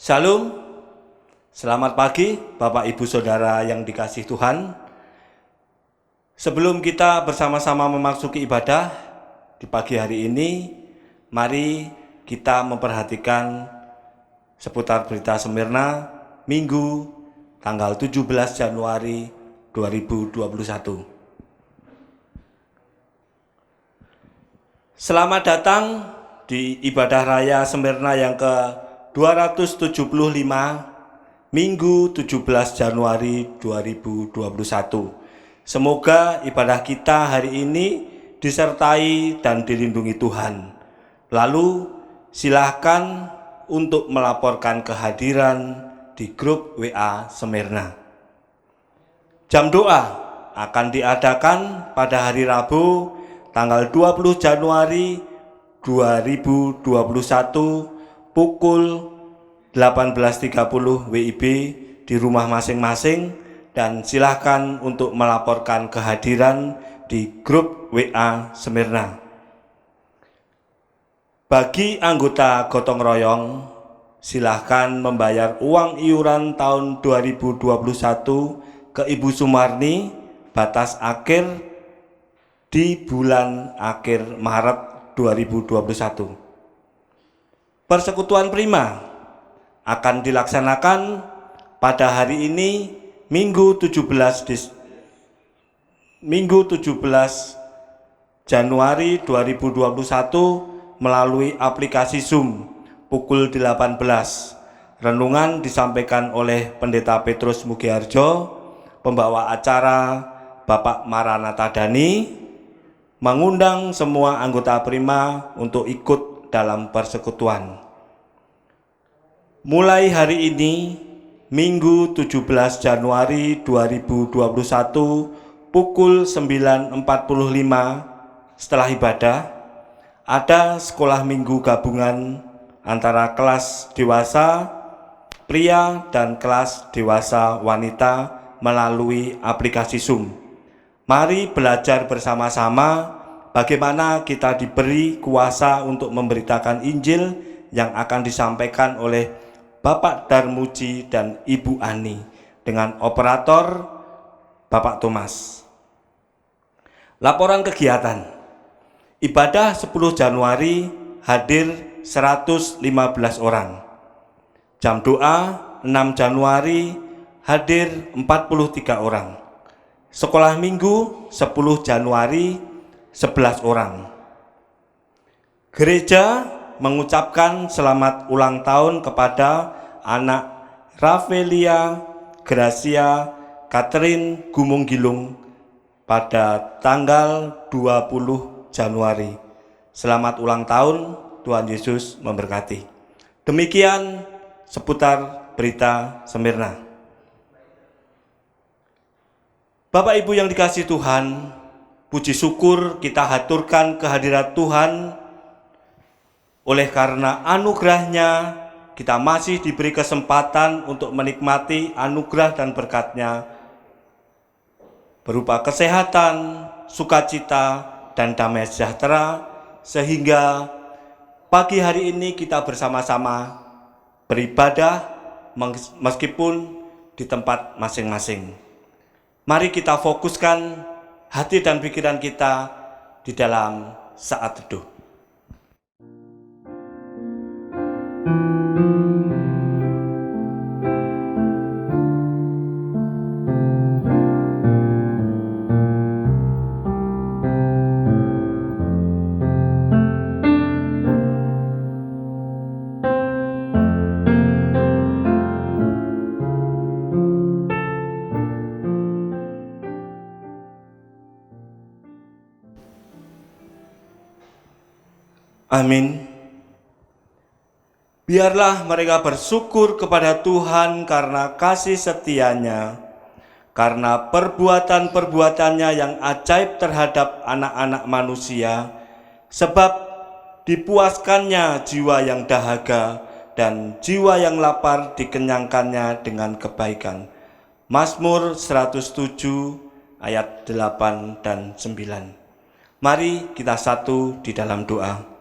Shalom, selamat pagi Bapak Ibu Saudara yang dikasih Tuhan. Sebelum kita bersama-sama memasuki ibadah di pagi hari ini, mari kita memperhatikan seputar berita Smyrna Minggu tanggal 17 Januari 2021. Selamat datang di ibadah raya Smyrna yang ke-275 Minggu 17 Januari 2021. Semoga ibadah kita hari ini disertai dan dilindungi Tuhan. Lalu silahkan untuk melaporkan kehadiran di grup WA Smyrna. Jam doa akan diadakan pada hari Rabu tanggal 20 Januari 2021 pukul 18.30 WIB di rumah masing-masing, dan silahkan untuk melaporkan kehadiran di grup WA Smyrna. Bagi anggota gotong royong, silahkan membayar uang iuran tahun 2021 ke Ibu Sumarni, batas akhir di bulan akhir Maret 2021. Persekutuan Prima akan dilaksanakan pada hari ini Minggu 17 Januari 2021 melalui aplikasi Zoom pukul 18. Renungan disampaikan oleh Pendeta Petrus Mugiharjo, pembawa acara Bapak Maranatha Dhani, mengundang semua anggota Prima untuk ikut dalam persekutuan. Mulai hari ini, Minggu 17 Januari 2021 pukul 9.45 setelah ibadah, ada sekolah minggu gabungan antara kelas dewasa pria dan kelas dewasa wanita melalui aplikasi Zoom. Mari belajar bersama-sama bagaimana kita diberi kuasa untuk memberitakan Injil yang akan disampaikan oleh Bapak Darmuji dan Ibu Ani dengan operator Bapak Thomas. Laporan kegiatan. Ibadah 10 Januari hadir 115 orang. Jam doa 6 Januari hadir 43 orang. Sekolah minggu 10 Januari 11 orang. Gereja mengucapkan selamat ulang tahun kepada anak Rafelia Gracia Catherine Gumung Gilung pada tanggal 20 Januari. Selamat ulang tahun, Tuhan Yesus memberkati. Demikian seputar berita Smyrna. Bapak Ibu yang dikasihi Tuhan, puji syukur kita haturkan kehadirat Tuhan. Oleh karena anugerah-Nya, kita masih diberi kesempatan untuk menikmati anugerah dan berkat-Nya berupa kesehatan, sukacita, dan damai sejahtera, sehingga pagi hari ini kita bersama-sama beribadah meskipun di tempat masing-masing. Mari kita fokuskan hati dan pikiran kita di dalam saat teduh. Amin. Biarlah mereka bersyukur kepada Tuhan karena kasih setia-Nya, karena perbuatan-perbuatannya yang ajaib terhadap anak-anak manusia, sebab dipuaskannya jiwa yang dahaga dan jiwa yang lapar dikenyangkannya dengan kebaikan. Mazmur 107 ayat 8 dan 9. Mari kita satu di dalam doa.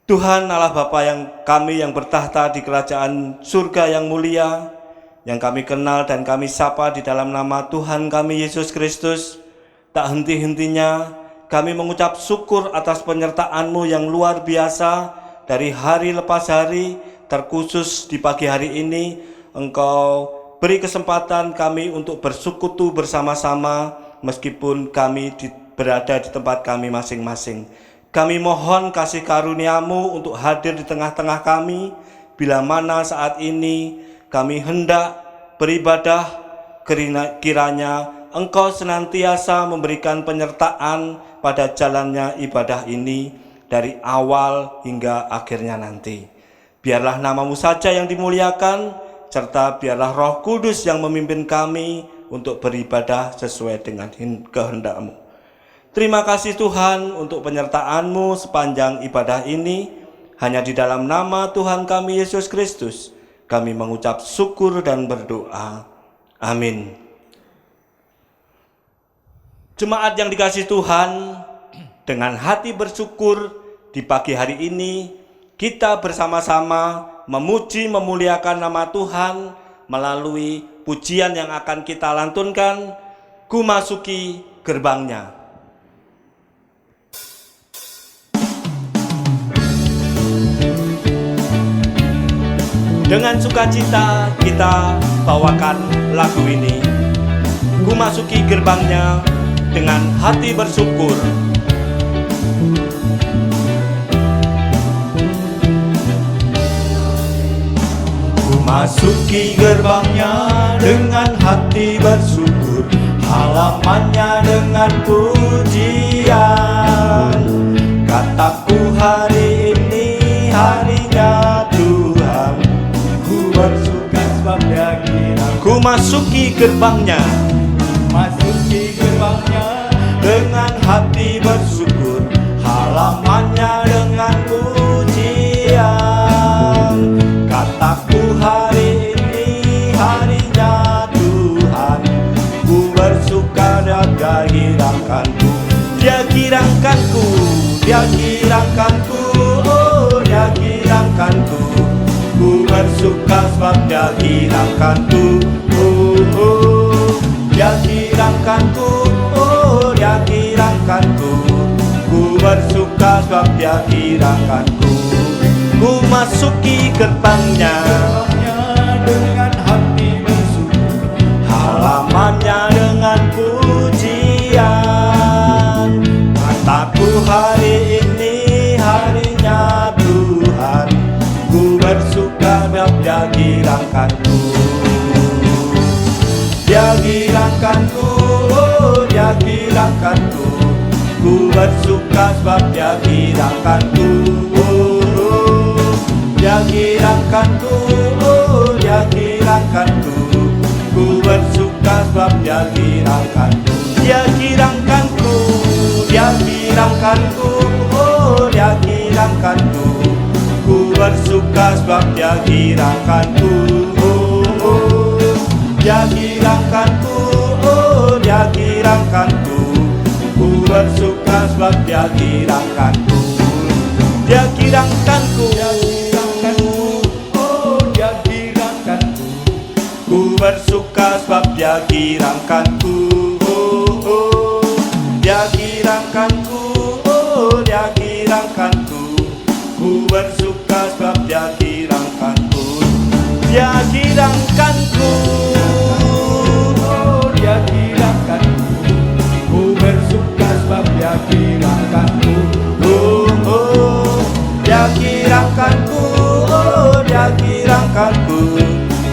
Tuhan Allah Bapa kami yang bertahta di kerajaan surga yang mulia, yang kami kenal dan kami sapa di dalam nama Tuhan kami Yesus Kristus, tak henti-hentinya kami mengucap syukur atas penyertaan-Mu yang luar biasa dari hari lepas hari, terkhusus di pagi hari ini Engkau beri kesempatan kami untuk bersekutu bersama-sama meskipun kami berada di tempat kami masing-masing. Kami mohon kasih karunia-Mu untuk hadir di tengah-tengah kami, bila mana saat ini kami hendak beribadah, kiranya Engkau senantiasa memberikan penyertaan pada jalannya ibadah ini dari awal hingga akhirnya nanti. Biarlah nama-Mu saja yang dimuliakan, serta biarlah Roh Kudus yang memimpin kami untuk beribadah sesuai dengan kehendak-Mu. Terima kasih Tuhan untuk penyertaan-Mu sepanjang ibadah ini. Hanya di dalam nama Tuhan kami Yesus Kristus kami mengucap syukur dan berdoa. Amin. Jemaat yang dikasihi Tuhan, dengan hati bersyukur di pagi hari ini kita bersama-sama memuji memuliakan nama Tuhan melalui pujian yang akan kita lantunkan, Ku masuki gerbangnya. Dengan sukacita kita bawakan lagu ini. Ku masuki gerbangnya dengan hati bersyukur. Ku masuki gerbangnya dengan hati bersyukur, halamannya dengan pujian. Kataku hari ini harinya Tuhan, bersuka sebab Dia kira. Ku masuki gerbangnya, masuki gerbangnya dengan hati bersyukur, halamannya dengan pujian. Kataku hari ini harinya Tuhan, ku bersuka dan Dia girangkanku. Dia girangkanku, Dia girangkanku, oh Dia girangkanku. Ku bersuka sebab Dia girangkanku, oh, oh. Dia girangkanku, oh Dia girangkanku. Ku bersuka sebab Dia girangkanku. Ku masuki gerbangnya dengan hati bersyukur, halamannya dengan pujian. Kataku hari ini harinya Tuhan, ku bersuka sebab Dia girangkanku. Dia girangkanku, oh Dia girangkanku. Ku bersuka sebab Dia girangkanku, oh, oh. Dia girangkanku, oh Dia girangkanku. Ku bersuka sebab Dia girangkanku. Dia girangkanku, Dia girangkanku, oh Dia girangkanku. Ku bersuka sebab Dia girangkanku, oh, oh. Dia girangkanku, oh Dia girangkanku. Ku bersuka sebab Dia girangkanku. Dia girangkanku, oh Dia girangkanku. Ku bersuka sebab Dia girangkanku, oh, oh. Dia girangkanku, oh Dia girangkanku. Ku bersuka sebab Dia girangkanku. Dia girangkanku, oh Dia girangkanku. Ku bersuka sebab Dia girangkanku, oh, oh. Dia girangkanku, oh Dia girangkanku.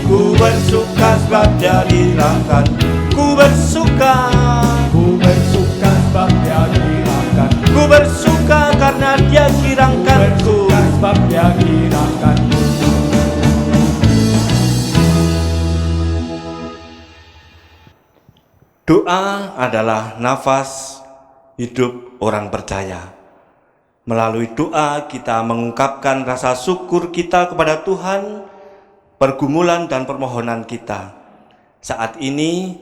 Ku bersuka sebab Dia girangkanku. Ku bersuka sebab Dia girangkanku. Ku bersuka karena Dia girangkanku, sebab Dia girangkanku. Doa adalah nafas hidup orang percaya. Melalui doa kita mengungkapkan rasa syukur kita kepada Tuhan, pergumulan dan permohonan kita. Saat ini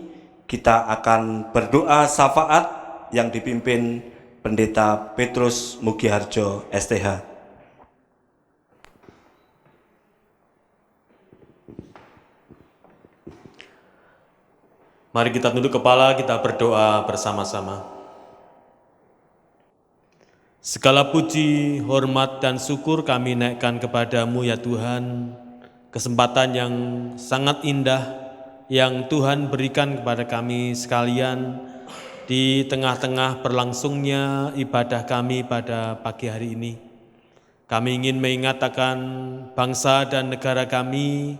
kita akan berdoa syafaat yang dipimpin Pendeta Petrus Mugiharjo STH. Mari kita tunduk kepala, kita berdoa bersama-sama. Segala puji, hormat, dan syukur kami naikkan kepadamu ya Tuhan. Kesempatan yang sangat indah yang Tuhan berikan kepada kami sekalian di tengah-tengah berlangsungnya ibadah kami pada pagi hari ini. Kami ingin mengingatkan bangsa dan negara kami,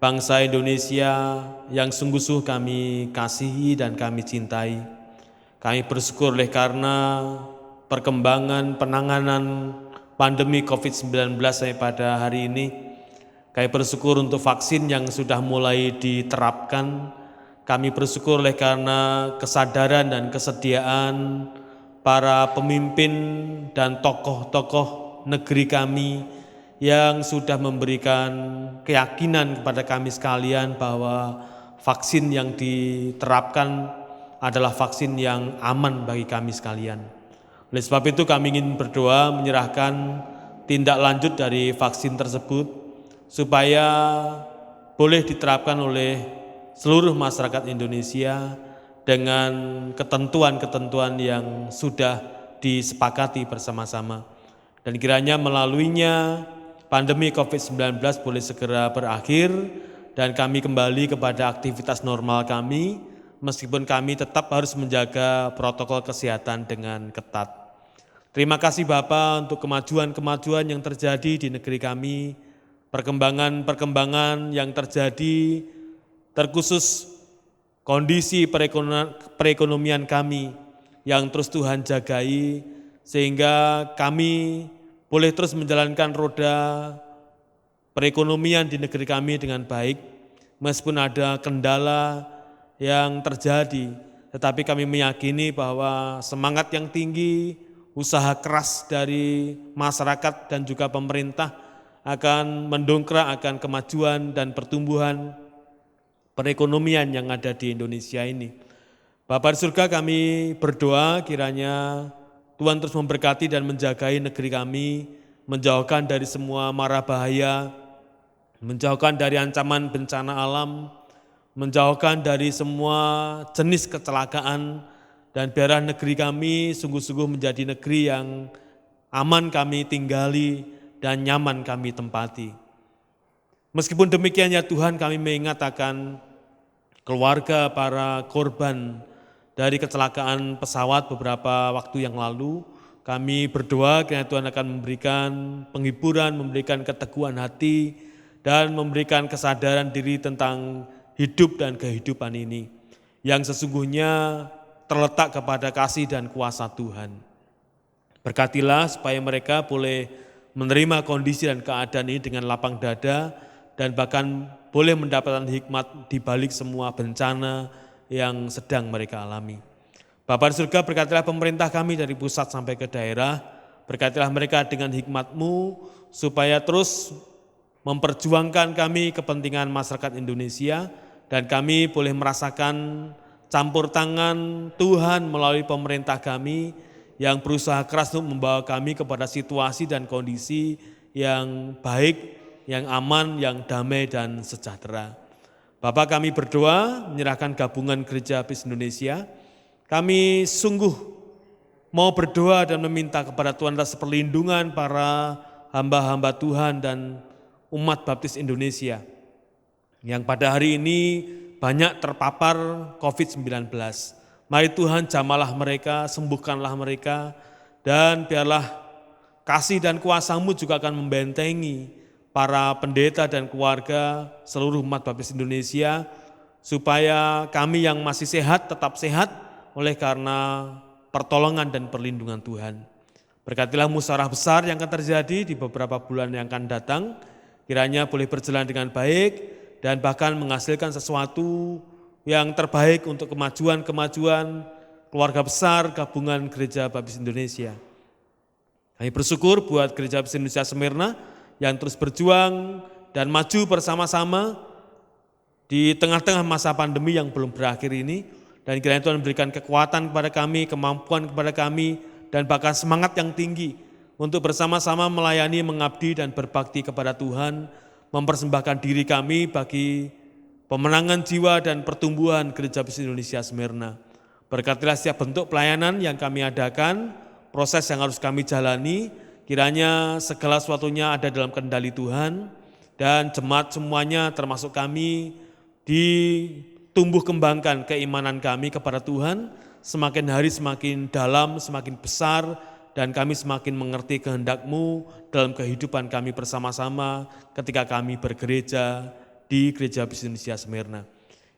bangsa Indonesia yang sungguh-sungguh kami kasihi dan kami cintai. Kami bersyukur oleh karena perkembangan penanganan pandemi COVID-19 sampai pada hari ini. Kami bersyukur untuk vaksin yang sudah mulai diterapkan. Kami bersyukur oleh karena kesadaran dan kesediaan para pemimpin dan tokoh-tokoh negeri kami yang sudah memberikan keyakinan kepada kami sekalian bahwa vaksin yang diterapkan adalah vaksin yang aman bagi kami sekalian. Oleh sebab itu kami ingin berdoa menyerahkan tindak lanjut dari vaksin tersebut supaya boleh diterapkan oleh seluruh masyarakat Indonesia dengan ketentuan-ketentuan yang sudah disepakati bersama-sama. Dan kiranya melaluinya pandemi COVID-19 boleh segera berakhir dan kami kembali kepada aktivitas normal kami, meskipun kami tetap harus menjaga protokol kesehatan dengan ketat. Terima kasih Bapak untuk kemajuan-kemajuan yang terjadi di negeri kami, perkembangan-perkembangan yang terjadi, terkhusus kondisi perekonomian kami yang terus Tuhan jagai, sehingga kami boleh terus menjalankan roda perekonomian di negeri kami dengan baik, meskipun ada kendala yang terjadi, tetapi kami meyakini bahwa semangat yang tinggi, usaha keras dari masyarakat dan juga pemerintah akan mendongkrak akan kemajuan dan pertumbuhan perekonomian yang ada di Indonesia ini. Bapa di surga, kami berdoa kiranya Tuhan terus memberkati dan menjagai negeri kami, menjauhkan dari semua mara bahaya, menjauhkan dari ancaman bencana alam, menjauhkan dari semua jenis kecelakaan, dan biarlah negeri kami sungguh-sungguh menjadi negeri yang aman kami tinggali dan nyaman kami tempati. Meskipun demikian ya Tuhan, kami mengatakan keluarga para korban dari kecelakaan pesawat beberapa waktu yang lalu. Kami berdoa kiranya Tuhan akan memberikan penghiburan, memberikan keteguhan hati, dan memberikan kesadaran diri tentang hidup dan kehidupan ini, yang sesungguhnya terletak kepada kasih dan kuasa Tuhan. Berkatilah supaya mereka boleh menerima kondisi dan keadaan ini dengan lapang dada, dan bahkan boleh mendapatkan hikmat di balik semua bencana yang sedang mereka alami. Bapa di surga, berkatilah pemerintah kami dari pusat sampai ke daerah, berkatilah mereka dengan hikmat-Mu supaya terus memperjuangkan kami kepentingan masyarakat Indonesia, dan kami boleh merasakan campur tangan Tuhan melalui pemerintah kami yang berusaha keras untuk membawa kami kepada situasi dan kondisi yang baik, yang aman, yang damai dan sejahtera. Bapak, kami berdoa menyerahkan gabungan Gereja Baptis Indonesia. Kami sungguh mau berdoa dan meminta kepada Tuhan atas perlindungan para hamba-hamba Tuhan dan umat Baptis Indonesia yang pada hari ini banyak terpapar COVID-19. Mari Tuhan jamalah mereka, sembuhkanlah mereka, dan biarlah kasih dan kuasa-Mu juga akan membentengi para pendeta dan keluarga seluruh umat Baptis Indonesia, supaya kami yang masih sehat tetap sehat oleh karena pertolongan dan perlindungan Tuhan. Berkatilah musyawarah besar yang akan terjadi di beberapa bulan yang akan datang, kiranya boleh berjalan dengan baik dan bahkan menghasilkan sesuatu yang terbaik untuk kemajuan-kemajuan keluarga besar gabungan Gereja Baptis Indonesia. Kami bersyukur buat Gereja Baptis Indonesia Smyrna yang terus berjuang dan maju bersama-sama di tengah-tengah masa pandemi yang belum berakhir ini, dan kiranya Tuhan memberikan kekuatan kepada kami, kemampuan kepada kami, dan bahkan semangat yang tinggi untuk bersama-sama melayani, mengabdi, dan berbakti kepada Tuhan, mempersembahkan diri kami bagi pemenangan jiwa dan pertumbuhan Gereja Baptis Indonesia Smyrna. Berkatilah setiap bentuk pelayanan yang kami adakan, proses yang harus kami jalani, kiranya segala sesuatunya ada dalam kendali Tuhan, dan jemaat semuanya termasuk kami ditumbuh kembangkan keimanan kami kepada Tuhan, semakin hari semakin dalam, semakin besar, dan kami semakin mengerti kehendak-Mu dalam kehidupan kami bersama-sama ketika kami bergereja di Gereja Baptis Indonesia Smyrna.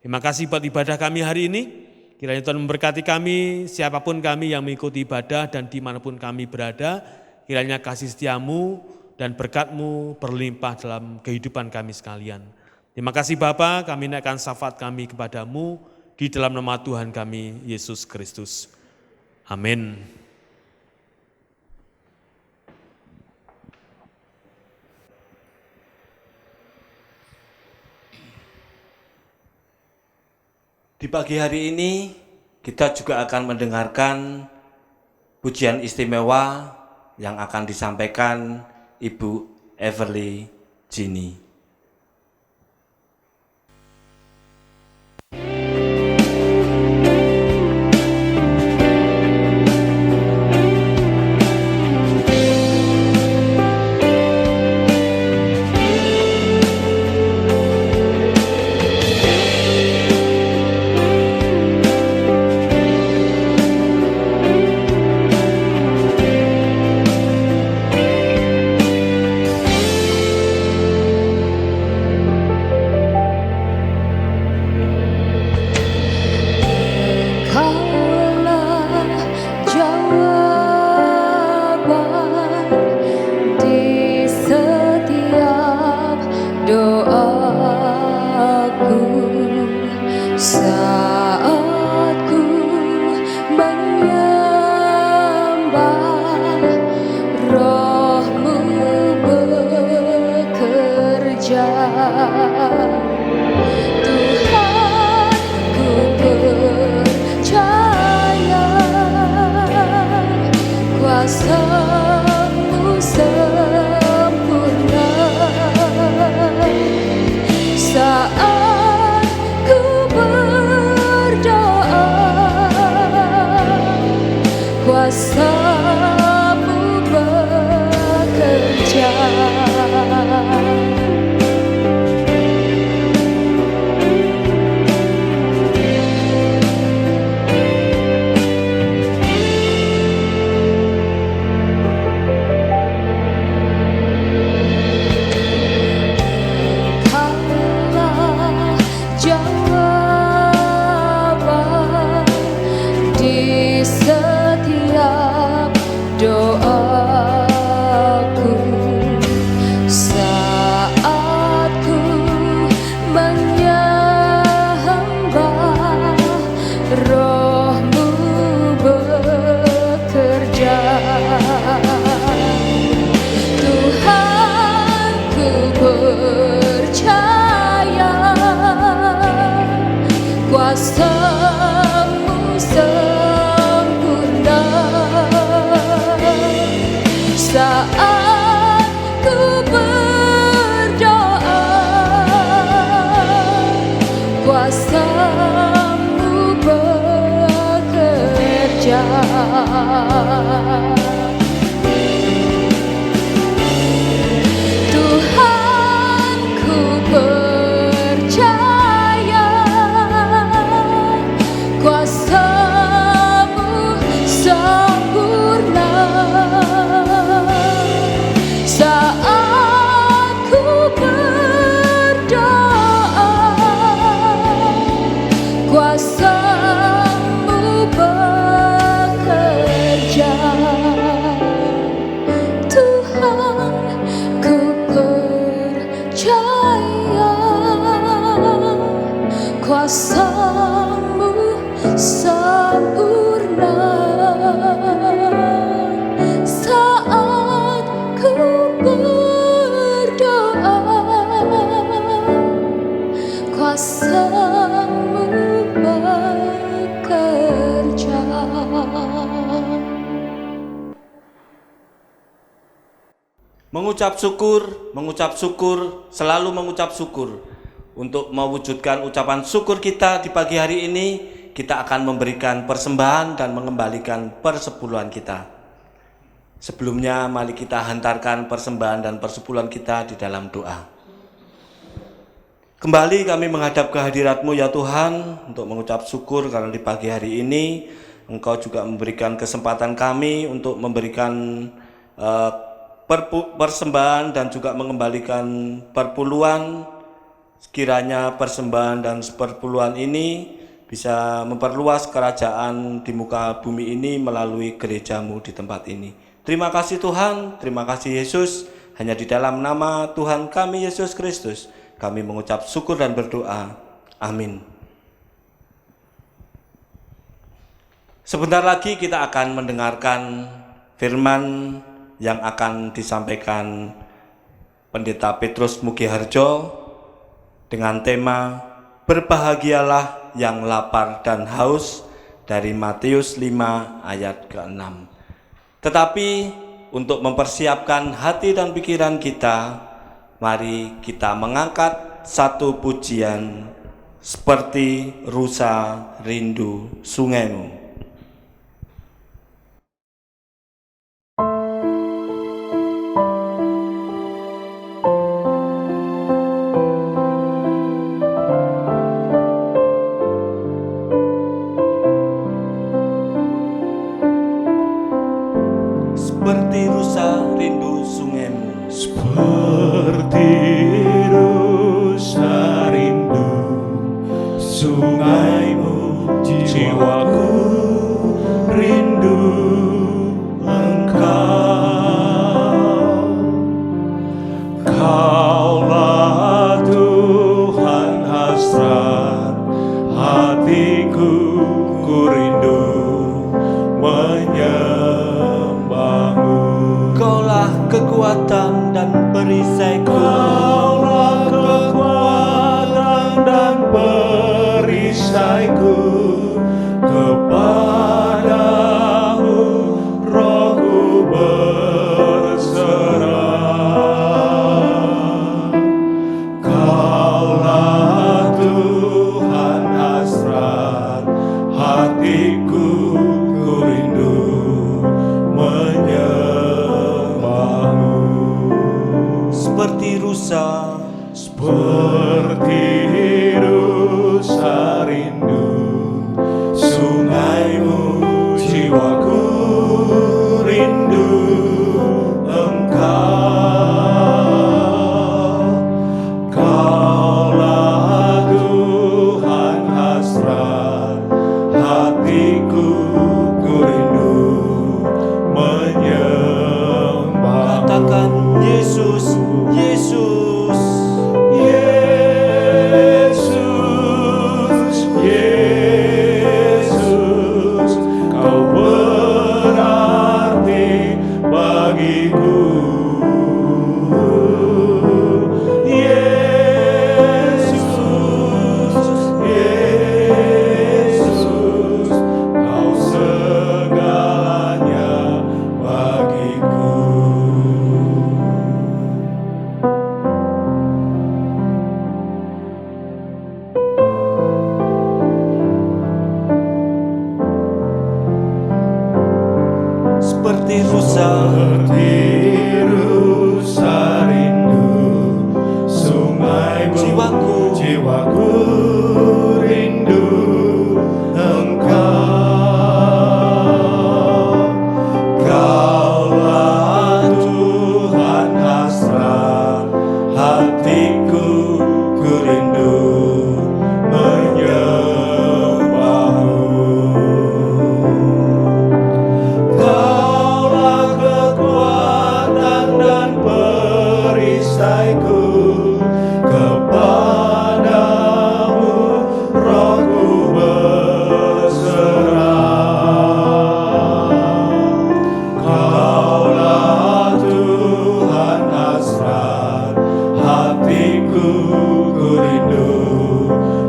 Terima kasih buat ibadah kami hari ini. Kiranya Tuhan memberkati kami, siapapun kami yang mengikuti ibadah dan dimanapun kami berada. Kiranya kasih setia-Mu dan berkat-Mu berlimpah dalam kehidupan kami sekalian. Terima kasih Bapa, kami naikkan syafaat kami kepadamu di dalam nama Tuhan kami, Yesus Kristus. Amin. Di pagi hari ini kita juga akan mendengarkan pujian istimewa yang akan disampaikan Ibu Everly Jini. Mengucap syukur, selalu mengucap syukur. untuk mewujudkan ucapan syukur kita di pagi hari ini, kita akan memberikan persembahan dan mengembalikan persepuluhan kita. Sebelumnya mari kita hantarkan persembahan dan persepuluhan kita di dalam doa. Kembali kami menghadap kehadirat-Mu ya Tuhan untuk mengucap syukur karena di pagi hari ini Engkau juga memberikan kesempatan kami untuk memberikan persembahan dan juga mengembalikan perpuluhan. Sekiranya persembahan dan perpuluhan ini bisa memperluas kerajaan di muka bumi ini melalui gereja-Mu di tempat ini. Terima kasih Tuhan, terima kasih Yesus. Hanya di dalam nama Tuhan kami Yesus Kristus kami mengucap syukur dan berdoa. Amin. Sebentar lagi kita akan mendengarkan firman yang akan disampaikan Pendeta Petrus Mugiharjo dengan tema Berbahagialah yang lapar dan haus dari Matius 5 ayat ke-6. Tetapi untuk mempersiapkan hati dan pikiran kita, mari kita mengangkat satu pujian seperti rusa rindu sungaimu. Seperti rusa rindu sungaimu. Seperti rusa rindu sungaimu, jiwaku rindu Engkau. Kaulah Tuhan hasrat hatiku, ku rindu menyembahmu. Kaulah kekuatan dan perisaiku. Kaulah kekuatan dan perisaiku, kepadamu rohku berserah. Kaulah Tuhan hasrat hatiku, ku rindu menyembahmu. Seperti rusa, seperti rusa rindu sungaimu, jiwaku rindu Engkau. Kaulah Tuhan hasrat hatiku, ku rindu menyembahmu. katakan Yesus, Yesus. Yesus, Yesus, Kau berarti bagiku. Yesus, Yesus, Kau segalanya bagiku. Seperti rusa, Seperti rusa rindu sungaimu, jiwaku rindu Engkau. Kaulah Tuhan hasrat hatiku, ku rindu menyembahmu. Kaulah kekuatan dan perisaiku, kepadamu rohku berserah. Kaulah Tuhan hasrat hatiku, ku rindu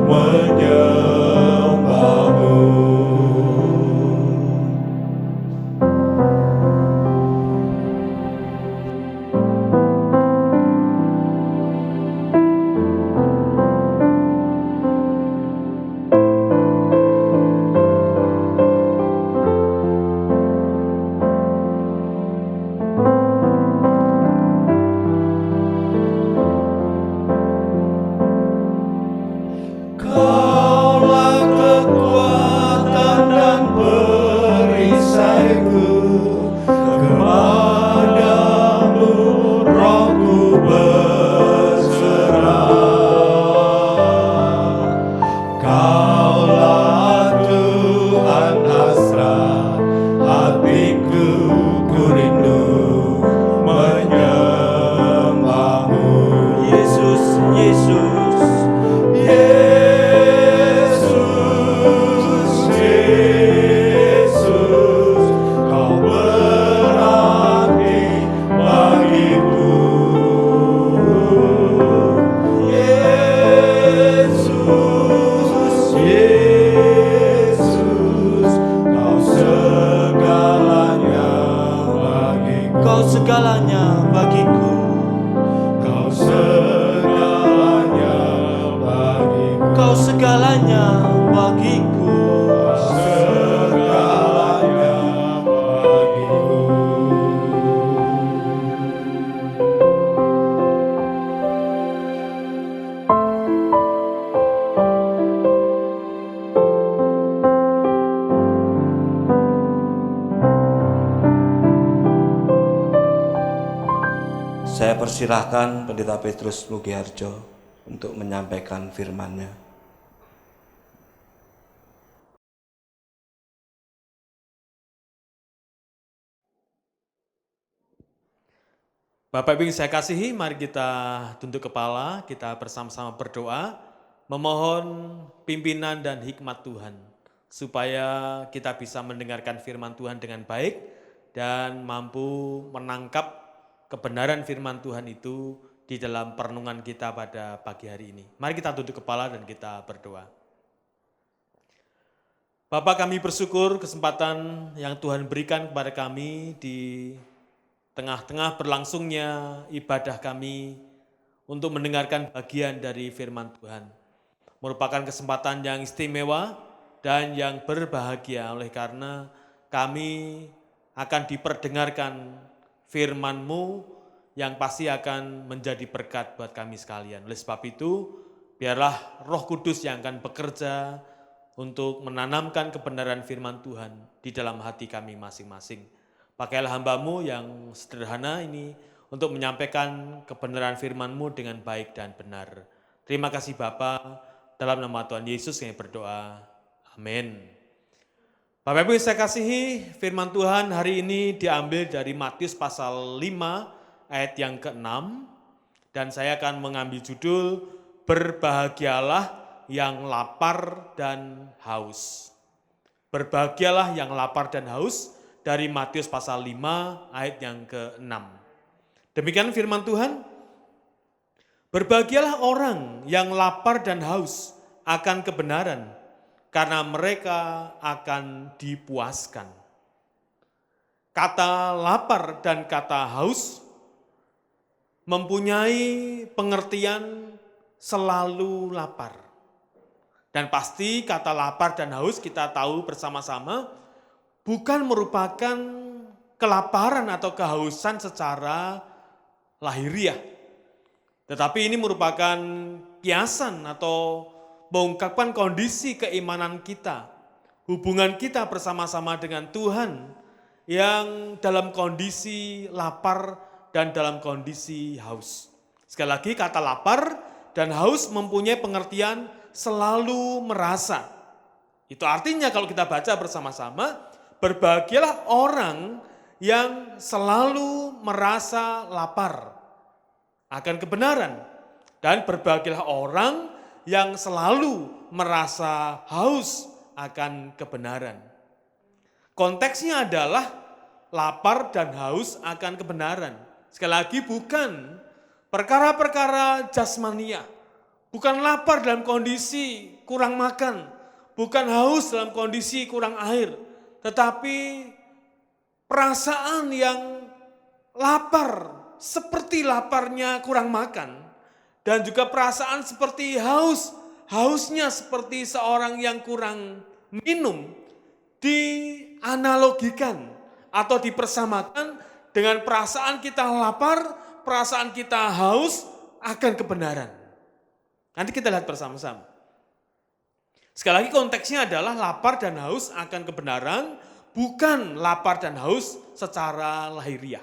menyembahmu. Engkau segalanya bagiku. Segalanya bagiku. Saya persilahkan Pendeta Petrus Mugiharjo untuk menyampaikan firman-Nya. Bapak Ibu yang saya kasihi, mari kita tunduk kepala, kita bersama-sama berdoa, memohon pimpinan dan hikmat Tuhan, supaya kita bisa mendengarkan firman Tuhan dengan baik dan mampu menangkap kebenaran firman Tuhan itu di dalam perenungan kita pada pagi hari ini. Mari kita tunduk kepala dan kita berdoa. Bapak, kami bersyukur kesempatan yang Tuhan berikan kepada kami di tengah-tengah berlangsungnya ibadah kami untuk mendengarkan bagian dari firman Tuhan. Merupakan kesempatan yang istimewa dan yang berbahagia oleh karena kami akan diperdengarkan firman-Mu yang pasti akan menjadi berkat buat kami sekalian. Oleh sebab itu, biarlah Roh Kudus yang akan bekerja untuk menanamkan kebenaran firman Tuhan di dalam hati kami masing-masing. Pakailah hamba-Mu yang sederhana ini untuk menyampaikan kebenaran firman-Mu dengan baik dan benar. Terima kasih Bapa, dalam nama Tuhan Yesus kami berdoa. Amin. Bapak Ibu saya kasihi, firman Tuhan hari ini diambil dari Matius pasal 5 ayat yang ke-6, dan saya akan mengambil judul Berbahagialah yang lapar dan haus. Berbahagialah yang lapar dan haus, dari Matius pasal 5 ayat yang ke-6. Demikian firman Tuhan. Berbahagialah orang yang lapar dan haus akan kebenaran, karena mereka akan dipuaskan. Kata lapar dan kata haus mempunyai pengertian selalu lapar. Dan pasti kata lapar dan haus kita tahu bersama-sama bukan merupakan kelaparan atau kehausan secara lahiriah. Tetapi ini merupakan kiasan atau mengungkapkan kondisi keimanan kita, hubungan kita bersama-sama dengan Tuhan yang dalam kondisi lapar dan dalam kondisi haus. Sekali lagi kata lapar dan haus mempunyai pengertian selalu merasa. Itu artinya kalau kita baca bersama-sama, berbahagialah orang yang selalu merasa lapar akan kebenaran, dan berbahagialah orang yang selalu merasa haus akan kebenaran. Konteksnya adalah lapar dan haus akan kebenaran. Sekali lagi bukan perkara-perkara jasmania, bukan lapar dalam kondisi kurang makan, bukan haus dalam kondisi kurang air, tetapi perasaan yang lapar seperti laparnya kurang makan, dan juga perasaan seperti hausnya seperti seorang yang kurang minum, dianalogikan atau dipersamakan dengan perasaan kita lapar, perasaan kita haus akan kebenaran. Nanti kita lihat bersama-sama. Sekali lagi konteksnya adalah lapar dan haus akan kebenaran, bukan lapar dan haus secara lahiriah.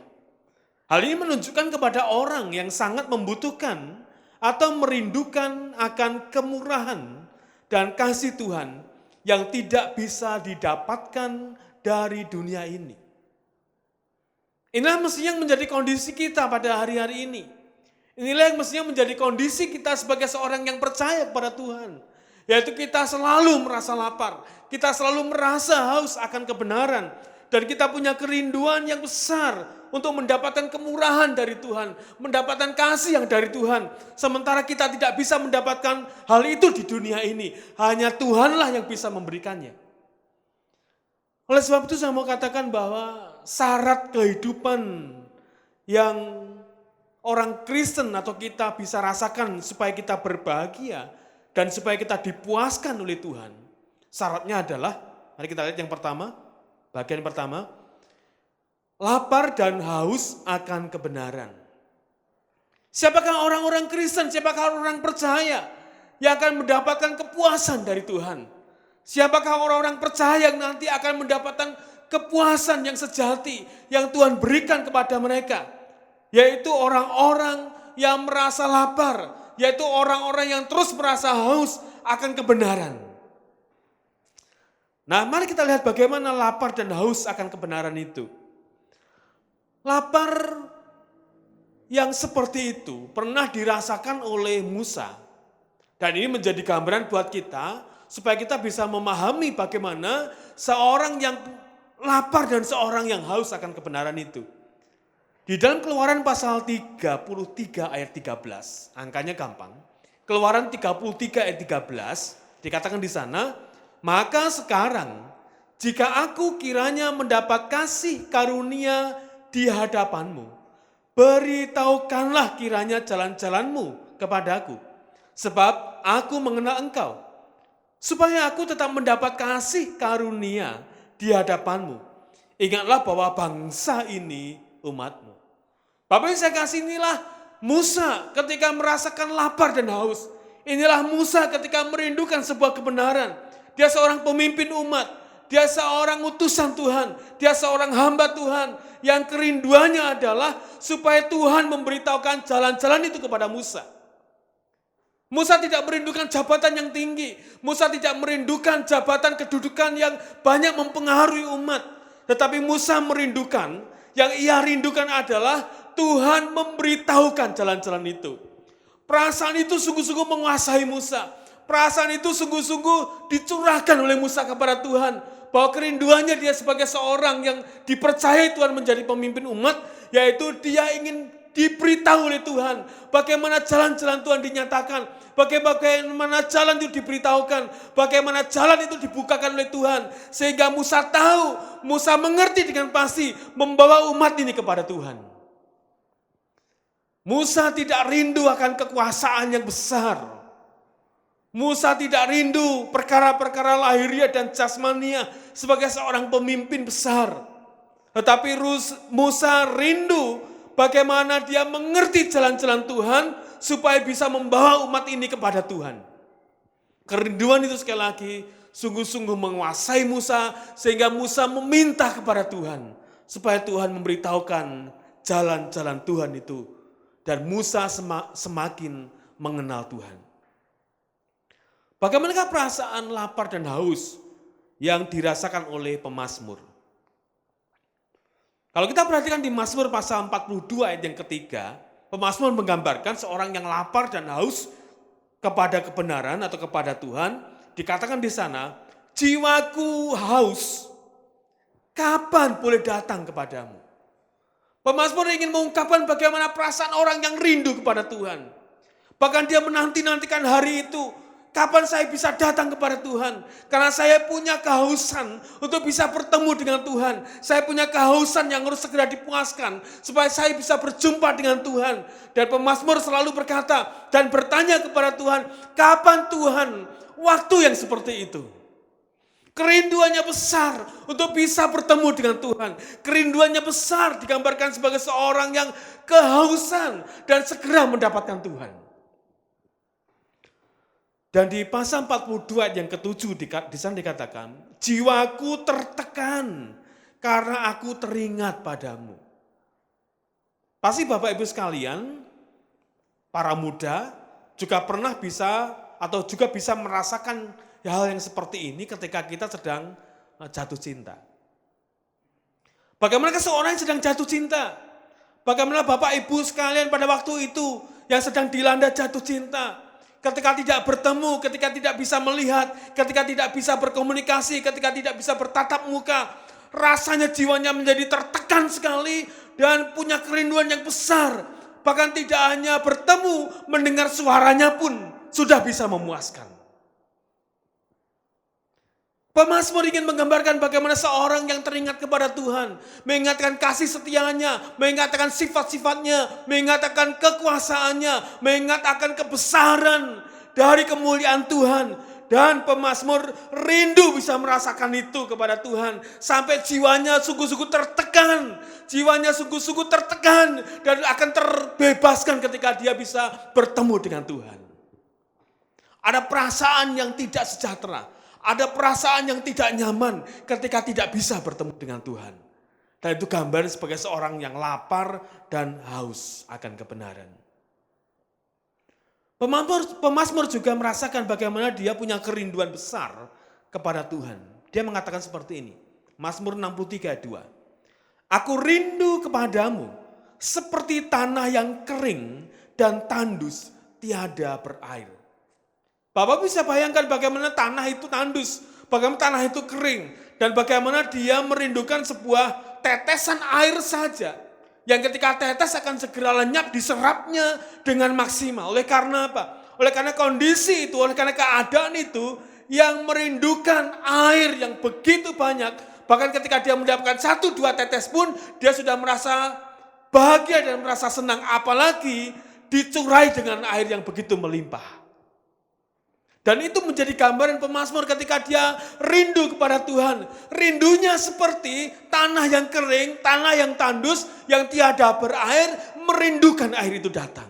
Hal ini menunjukkan kepada orang yang sangat membutuhkan atau merindukan akan kemurahan dan kasih Tuhan yang tidak bisa didapatkan dari dunia ini. Inilah mestinya yang menjadi kondisi kita pada hari-hari ini. Inilah yang mestinya menjadi kondisi kita sebagai seorang yang percaya kepada Tuhan. Yaitu kita selalu merasa lapar, kita selalu merasa haus akan kebenaran, dan kita punya kerinduan yang besar untuk mendapatkan kemurahan dari Tuhan, mendapatkan kasih yang dari Tuhan. Sementara kita tidak bisa mendapatkan hal itu di dunia ini, hanya Tuhanlah yang bisa memberikannya. Oleh sebab itu saya mau katakan bahwa syarat kehidupan yang orang Kristen atau kita bisa rasakan supaya kita berbahagia dan supaya kita dipuaskan oleh Tuhan, syaratnya adalah, mari kita lihat yang pertama, bagian pertama, lapar dan haus akan kebenaran. Siapakah orang-orang Kristen, siapakah orang percaya yang akan mendapatkan kepuasan dari Tuhan? Siapakah orang-orang percaya yang nanti akan mendapatkan kepuasan yang sejati yang Tuhan berikan kepada mereka? Yaitu orang-orang yang merasa lapar, yaitu orang-orang yang terus merasa haus akan kebenaran. Nah, mari kita lihat bagaimana lapar dan haus akan kebenaran itu. Lapar yang seperti itu pernah dirasakan oleh Musa. Dan ini menjadi gambaran buat kita, supaya kita bisa memahami bagaimana seorang yang lapar dan seorang yang haus akan kebenaran itu. Di dalam Keluaran pasal 33 ayat 13, angkanya gampang. Keluaran 33 ayat 13, dikatakan di sana, maka sekarang jika aku kiranya mendapat kasih karunia di hadapanmu, beritahukanlah kiranya jalan-jalanmu kepadaku, sebab aku mengenal engkau, supaya aku tetap mendapat kasih karunia di hadapanmu. Ingatlah bahwa bangsa ini umatmu. Bapak yang saya kasih, inilah Musa ketika merasakan lapar dan haus. Inilah Musa ketika merindukan sebuah kebenaran. Dia seorang pemimpin umat. Dia seorang utusan Tuhan, dia seorang hamba Tuhan yang kerinduannya adalah supaya Tuhan memberitahukan jalan-jalan itu kepada Musa. Musa tidak merindukan jabatan yang tinggi, Musa tidak merindukan jabatan kedudukan yang banyak mempengaruhi umat. Tetapi Musa merindukan, yang ia rindukan adalah Tuhan memberitahukan jalan-jalan itu. Perasaan itu sungguh-sungguh menguasai Musa. Perasaan itu sungguh-sungguh dicurahkan oleh Musa kepada Tuhan. Bahwa kerinduannya dia sebagai seorang yang dipercayai Tuhan menjadi pemimpin umat. Yaitu dia ingin diberitahu oleh Tuhan. Bagaimana jalan-jalan Tuhan dinyatakan. Bagaimana jalan itu diberitahukan. Bagaimana jalan itu dibukakan oleh Tuhan. Sehingga Musa tahu, Musa mengerti dengan pasti membawa umat ini kepada Tuhan. Musa tidak rindu akan kekuasaan yang besar. Musa tidak rindu perkara-perkara lahiriah dan jasmania sebagai seorang pemimpin besar. Tetapi Musa rindu bagaimana dia mengerti jalan-jalan Tuhan supaya bisa membawa umat ini kepada Tuhan. Kerinduan itu sekali lagi sungguh-sungguh menguasai Musa sehingga Musa meminta kepada Tuhan supaya Tuhan memberitahukan jalan-jalan Tuhan itu. Dan Musa semakin mengenal Tuhan. Bagaimanakah perasaan lapar dan haus yang dirasakan oleh pemazmur? Kalau kita perhatikan di Mazmur pasal 42 ayat yang ketiga, pemazmur menggambarkan seorang yang lapar dan haus kepada kebenaran atau kepada Tuhan. Dikatakan di sana, jiwaku haus, kapan boleh datang kepadamu? Pemazmur ingin mengungkapkan bagaimana perasaan orang yang rindu kepada Tuhan. Bahkan dia menanti-nantikan hari itu. Kapan saya bisa datang kepada Tuhan? Karena saya punya kehausan untuk bisa bertemu dengan Tuhan. Saya punya kehausan yang harus segera dipuaskan. Supaya saya bisa berjumpa dengan Tuhan. Dan pemazmur selalu berkata dan bertanya kepada Tuhan. Kapan Tuhan waktu yang seperti itu? Kerinduannya besar untuk bisa bertemu dengan Tuhan. Kerinduannya besar digambarkan sebagai seorang yang kehausan dan segera mendapatkan Tuhan. Dan di pasal 42 ayat yang ke-7 di sana dikatakan, jiwaku tertekan karena aku teringat padamu. Pasti Bapak Ibu sekalian, para muda juga pernah bisa atau juga bisa merasakan hal yang seperti ini ketika kita sedang jatuh cinta. Bagaimana seorang yang sedang jatuh cinta? Bagaimana Bapak Ibu sekalian pada waktu itu yang sedang dilanda jatuh cinta? Ketika tidak bertemu, ketika tidak bisa melihat, ketika tidak bisa berkomunikasi, ketika tidak bisa bertatap muka, rasanya jiwanya menjadi tertekan sekali dan punya kerinduan yang besar. Bahkan tidak hanya bertemu, mendengar suaranya pun sudah bisa memuaskan. Pemazmur ingin menggambarkan bagaimana seorang yang teringat kepada Tuhan, mengingatkan kasih setianya, mengingatkan sifat-sifatnya, mengingatkan kekuasaannya, mengingatkan kebesaran dari kemuliaan Tuhan. Dan pemazmur rindu bisa merasakan itu kepada Tuhan. Sampai jiwanya sungguh-sungguh tertekan. Jiwanya sungguh-sungguh tertekan. Dan akan terbebaskan ketika dia bisa bertemu dengan Tuhan. Ada perasaan yang tidak sejahtera. Ada perasaan yang tidak nyaman ketika tidak bisa bertemu dengan Tuhan. Dan itu gambar sebagai seorang yang lapar dan haus akan kebenaran. Pemazmur juga merasakan bagaimana dia punya kerinduan besar kepada Tuhan. Dia mengatakan seperti ini. Mazmur 63 ayat 2. Aku rindu kepadamu seperti tanah yang kering dan tandus tiada berair. Bapak bisa bayangkan bagaimana tanah itu tandus, bagaimana tanah itu kering, dan bagaimana dia merindukan sebuah tetesan air saja. Yang ketika tetes akan segera lenyap, diserapnya dengan maksimal. Oleh karena apa? Oleh karena kondisi itu, oleh karena keadaan itu, yang merindukan air yang begitu banyak. Bahkan ketika dia mendapatkan 1-2 tetes pun, dia sudah merasa bahagia dan merasa senang. Apalagi dicurai dengan air yang begitu melimpah. Dan itu menjadi gambaran pemazmur ketika dia rindu kepada Tuhan. Rindunya seperti tanah yang kering, tanah yang tandus, yang tiada berair, merindukan air itu datang.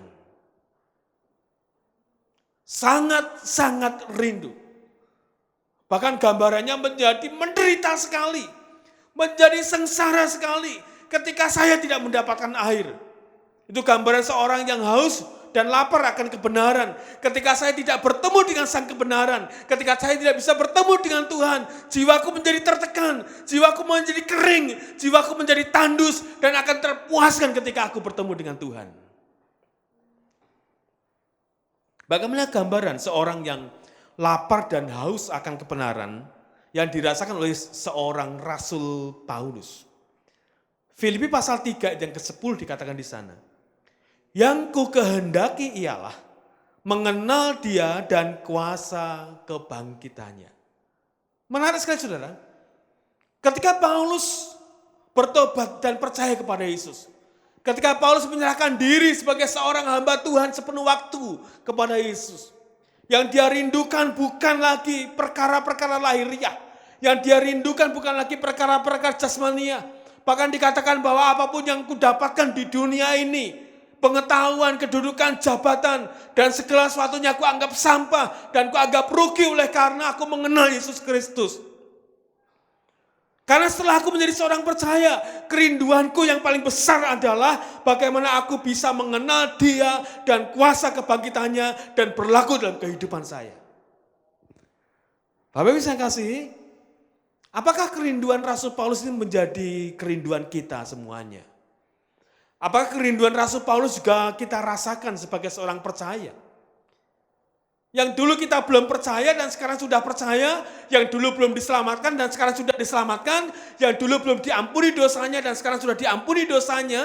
Sangat-sangat rindu. Bahkan gambarannya menjadi menderita sekali. Menjadi sengsara sekali ketika saya tidak mendapatkan air. Itu gambaran seorang yang haus dan lapar akan kebenaran. Ketika saya tidak bertemu dengan sang kebenaran, ketika saya tidak bisa bertemu dengan Tuhan, jiwaku menjadi tertekan, jiwaku menjadi kering, jiwaku menjadi tandus, dan akan terpuaskan ketika aku bertemu dengan Tuhan. Bagaimana gambaran seorang yang lapar dan haus akan kebenaran yang dirasakan oleh seorang Rasul Paulus? Filipi pasal 3 yang ke-10 dikatakan di sana. Yang ku kehendaki ialah mengenal dia dan kuasa kebangkitannya. Menarik sekali saudara. Ketika Paulus bertobat dan percaya kepada Yesus. Ketika Paulus menyerahkan diri sebagai seorang hamba Tuhan sepenuh waktu kepada Yesus. Yang dia rindukan bukan lagi perkara-perkara lahiriah. Yang dia rindukan bukan lagi perkara-perkara jasmania. Bahkan dikatakan bahwa apapun yang kudapatkan di dunia ini, pengetahuan, kedudukan, jabatan, dan segala sesuatunya aku anggap sampah dan aku anggap rugi oleh karena aku mengenal Yesus Kristus. Karena setelah aku menjadi seorang percaya, kerinduanku yang paling besar adalah bagaimana aku bisa mengenal Dia dan kuasa kebangkitannya dan berlaku dalam kehidupan saya. Bapak bisa kasih, apakah kerinduan Rasul Paulus ini menjadi kerinduan kita semuanya? Apakah kerinduan Rasul Paulus juga kita rasakan sebagai seorang percaya? Yang dulu kita belum percaya dan sekarang sudah percaya, yang dulu belum diselamatkan dan sekarang sudah diselamatkan, yang dulu belum diampuni dosanya dan sekarang sudah diampuni dosanya.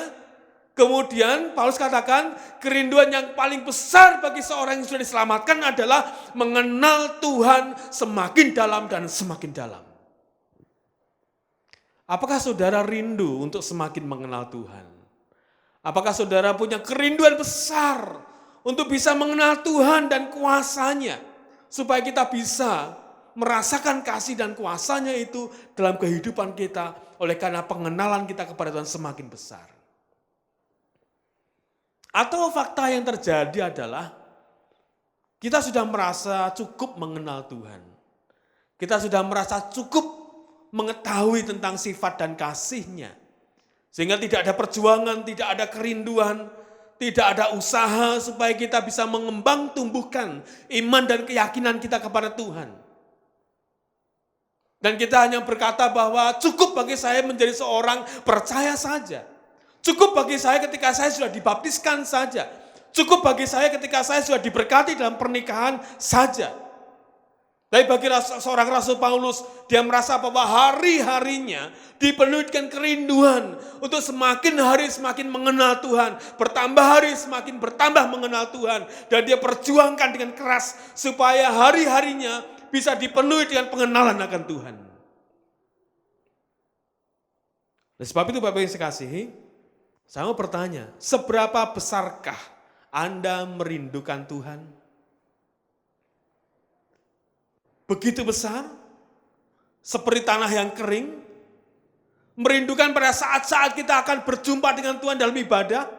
Kemudian Paulus katakan kerinduan yang paling besar bagi seorang yang sudah diselamatkan adalah mengenal Tuhan semakin dalam dan semakin dalam. Apakah saudara rindu untuk semakin mengenal Tuhan? Apakah saudara punya kerinduan besar untuk bisa mengenal Tuhan dan kuasanya, supaya kita bisa merasakan kasih dan kuasanya itu dalam kehidupan kita, oleh karena pengenalan kita kepada Tuhan semakin besar. Atau fakta yang terjadi adalah kita sudah merasa cukup mengenal Tuhan. Kita sudah merasa cukup mengetahui tentang sifat dan kasih-Nya. Sehingga tidak ada perjuangan, tidak ada kerinduan, tidak ada usaha supaya kita bisa mengembang tumbuhkan iman dan keyakinan kita kepada Tuhan. Dan kita hanya berkata bahwa cukup bagi saya menjadi seorang percaya saja. Cukup bagi saya ketika saya sudah dibaptiskan saja. Cukup bagi saya ketika saya sudah diberkati dalam pernikahan saja. Tapi bagi seorang Rasul Paulus, dia merasa bahwa hari-harinya dipenuhi dengan kerinduan untuk semakin hari semakin mengenal Tuhan. Bertambah hari semakin bertambah mengenal Tuhan. Dan dia perjuangkan dengan keras supaya hari-harinya bisa dipenuhi dengan pengenalan akan Tuhan. Oleh sebab itu Bapak yang saya kasihi, saya mau bertanya, seberapa besarkah Anda merindukan Tuhan? begitu besar, seperti tanah yang kering, merindukan pada saat-saat kita akan berjumpa dengan Tuhan dalam ibadah,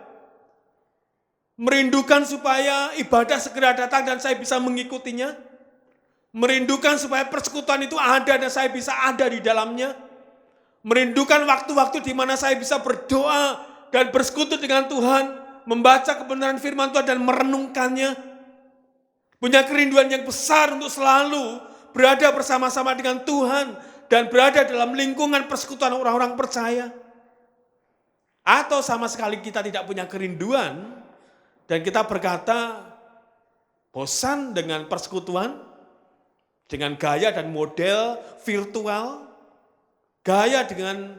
merindukan supaya ibadah segera datang dan saya bisa mengikutinya, merindukan supaya persekutuan itu ada dan saya bisa ada di dalamnya, merindukan waktu-waktu di mana saya bisa berdoa dan bersekutu dengan Tuhan, membaca kebenaran firman Tuhan dan merenungkannya, punya kerinduan yang besar untuk selalu berada bersama-sama dengan Tuhan dan berada dalam lingkungan persekutuan orang-orang percaya. Atau sama sekali kita tidak punya kerinduan dan kita berkata bosan dengan persekutuan, dengan gaya dan model virtual, gaya dengan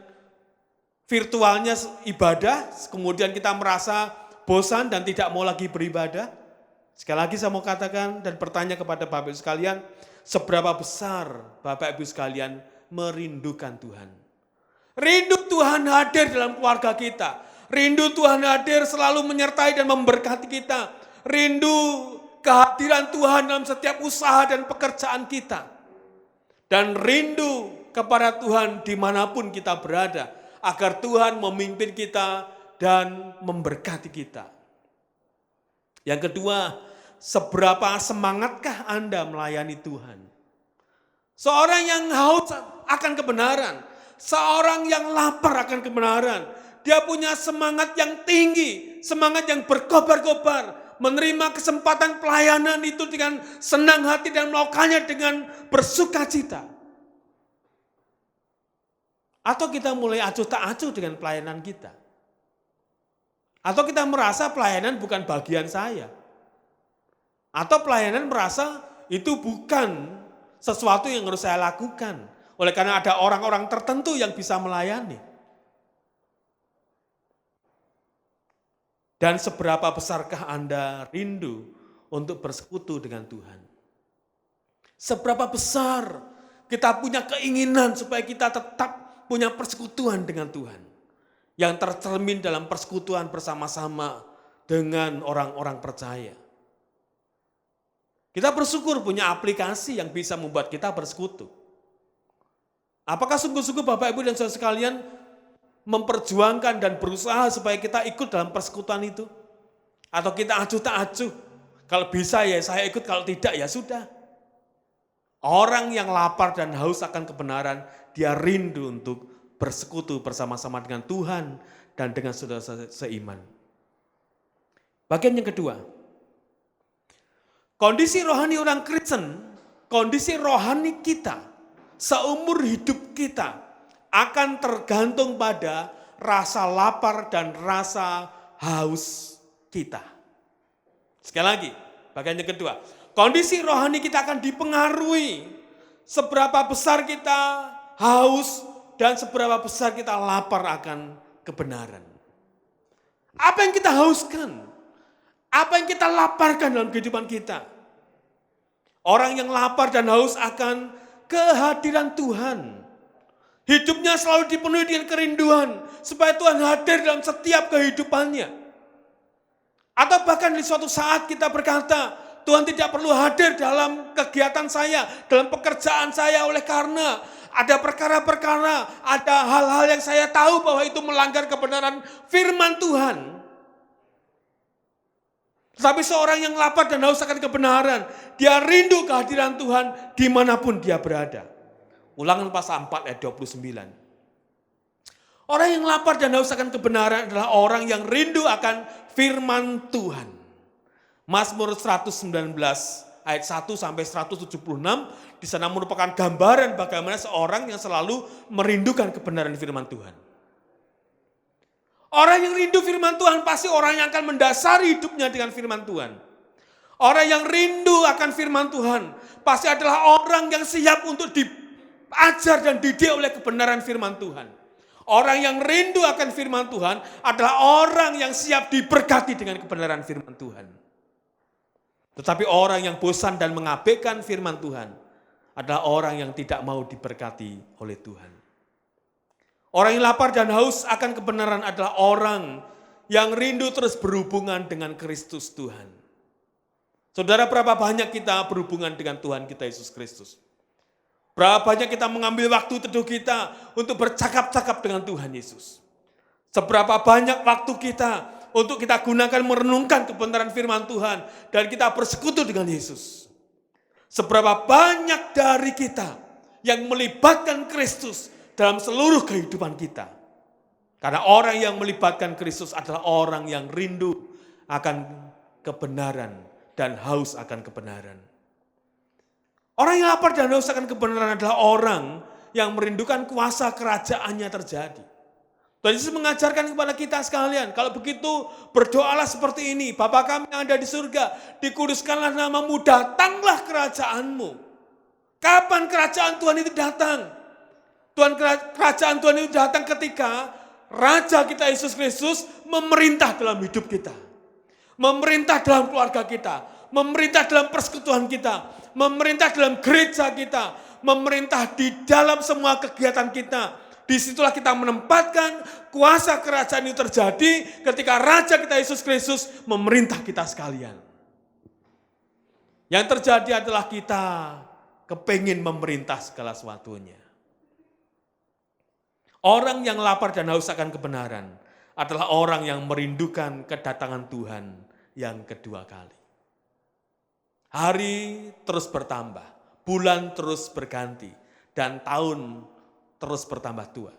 virtualnya ibadah, kemudian kita merasa bosan dan tidak mau lagi beribadah. Sekali lagi saya mau katakan dan bertanya kepada Bapak Ibu sekalian, seberapa besar Bapak Ibu sekalian merindukan Tuhan? Rindu Tuhan hadir dalam keluarga kita. Rindu Tuhan hadir selalu menyertai dan memberkati kita. Rindu kehadiran Tuhan dalam setiap usaha dan pekerjaan kita. Dan rindu kepada Tuhan dimanapun kita berada. Agar Tuhan memimpin kita dan memberkati kita. Yang kedua, seberapa semangatkah Anda melayani Tuhan? Seorang yang haus akan kebenaran, seorang yang lapar akan kebenaran, dia punya semangat yang tinggi, semangat yang berkobar-kobar, menerima kesempatan pelayanan itu dengan senang hati dan melakukannya dengan bersukacita. Atau kita mulai acuh tak acuh dengan pelayanan kita. Atau kita merasa pelayanan bukan bagian saya. Atau pelayanan merasa itu bukan sesuatu yang harus saya lakukan. Oleh karena ada orang-orang tertentu yang bisa melayani. Dan seberapa besarkah Anda rindu untuk bersekutu dengan Tuhan? Seberapa besar kita punya keinginan supaya kita tetap punya persekutuan dengan Tuhan. Yang tercermin dalam persekutuan bersama-sama dengan orang-orang percaya. Kita bersyukur punya aplikasi yang bisa membuat kita bersekutu. Apakah sungguh-sungguh Bapak Ibu dan saudara sekalian memperjuangkan dan berusaha supaya kita ikut dalam persekutuan itu? Atau kita acuh tak acuh? Kalau bisa ya saya ikut, kalau tidak ya sudah. Orang yang lapar dan haus akan kebenaran, dia rindu untuk bersekutu bersama-sama dengan Tuhan dan dengan saudara seiman. Bagian yang kedua, kondisi rohani orang Kristen, kondisi rohani kita, seumur hidup kita akan tergantung pada rasa lapar dan rasa haus kita. Sekali lagi, bagian yang kedua, kondisi rohani kita akan dipengaruhi seberapa besar kita haus dan seberapa besar kita lapar akan kebenaran. Apa yang kita hauskan? Apa yang kita laparkan dalam kehidupan kita? Orang yang lapar dan haus akan kehadiran Tuhan. Hidupnya selalu dipenuhi dengan kerinduan supaya Tuhan hadir dalam setiap kehidupannya. Atau bahkan di suatu saat kita berkata, Tuhan tidak perlu hadir dalam kegiatan saya, dalam pekerjaan saya oleh karena ada perkara-perkara, ada hal-hal yang saya tahu bahwa itu melanggar kebenaran firman Tuhan. Tetapi seorang yang lapar dan haus akan kebenaran, dia rindu kehadiran Tuhan dimanapun dia berada. Ulangan pasal 4 ayat 29. Orang yang lapar dan haus akan kebenaran adalah orang yang rindu akan firman Tuhan. Mazmur 119 ayat 1 sampai 176 di sana merupakan gambaran bagaimana seorang yang selalu merindukan kebenaran firman Tuhan. Orang yang rindu firman Tuhan pasti orang yang akan mendasari hidupnya dengan firman Tuhan. Orang yang rindu akan firman Tuhan pasti adalah orang yang siap untuk diajar dan dididik oleh kebenaran firman Tuhan. Orang yang rindu akan firman Tuhan adalah orang yang siap diberkati dengan kebenaran firman Tuhan. Tetapi orang yang bosan dan mengabaikan firman Tuhan adalah orang yang tidak mau diberkati oleh Tuhan. Orang yang lapar dan haus akan kebenaran adalah orang yang rindu terus berhubungan dengan Kristus Tuhan. Saudara, berapa banyak kita berhubungan dengan Tuhan kita Yesus Kristus? Berapa banyak kita mengambil waktu teduh kita untuk bercakap-cakap dengan Tuhan Yesus. Seberapa banyak waktu kita untuk kita gunakan merenungkan kebenaran firman Tuhan dan kita bersekutu dengan Yesus. Seberapa banyak dari kita yang melibatkan Kristus dalam seluruh kehidupan kita. Karena orang yang melibatkan Kristus adalah orang yang rindu akan kebenaran dan haus akan kebenaran. Orang yang lapar dan haus akan kebenaran adalah orang yang merindukan kuasa kerajaannya terjadi. Tuhan Yesus mengajarkan kepada kita sekalian, kalau begitu berdoalah seperti ini, Bapa kami yang ada di surga, dikuduskanlah namamu, datanglah kerajaanmu. Kapan kerajaan Tuhan itu datang? Kerajaan Tuhan itu datang ketika Raja kita Yesus Kristus memerintah dalam hidup kita. Memerintah dalam keluarga kita, memerintah dalam persekutuan kita, memerintah dalam gereja kita, memerintah di dalam semua kegiatan kita. Disitulah kita menempatkan kuasa kerajaan itu terjadi ketika Raja kita Yesus Kristus memerintah kita sekalian. Yang terjadi adalah kita kepingin memerintah segala sesuatunya. Orang yang lapar dan haus akan kebenaran adalah orang yang merindukan kedatangan Tuhan yang kedua kali. Hari terus bertambah, bulan terus berganti, dan tahun terus bertambah tua.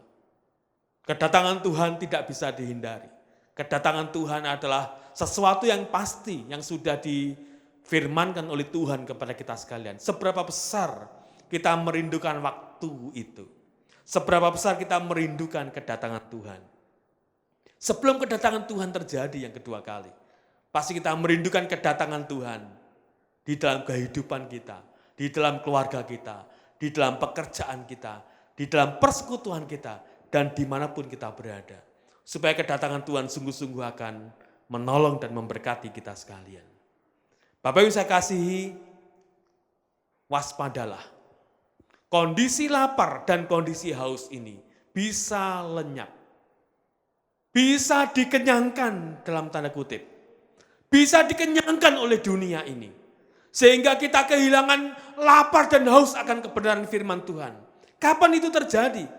Kedatangan Tuhan tidak bisa dihindari. Kedatangan Tuhan adalah sesuatu yang pasti, yang sudah difirmankan oleh Tuhan kepada kita sekalian. Seberapa besar kita merindukan waktu itu. Seberapa besar kita merindukan kedatangan Tuhan. Sebelum kedatangan Tuhan terjadi yang kedua kali, pasti kita merindukan kedatangan Tuhan di dalam kehidupan kita, di dalam keluarga kita, di dalam pekerjaan kita, di dalam persekutuan kita, dan dimanapun kita berada. Supaya kedatangan Tuhan sungguh-sungguh akan menolong dan memberkati kita sekalian. Bapak Ibu saya kasihi, waspadalah. Kondisi lapar dan kondisi haus ini bisa lenyap. Bisa dikenyangkan dalam tanda kutip. Bisa dikenyangkan oleh dunia ini. Sehingga kita kehilangan lapar dan haus akan kebenaran firman Tuhan. Kapan itu terjadi?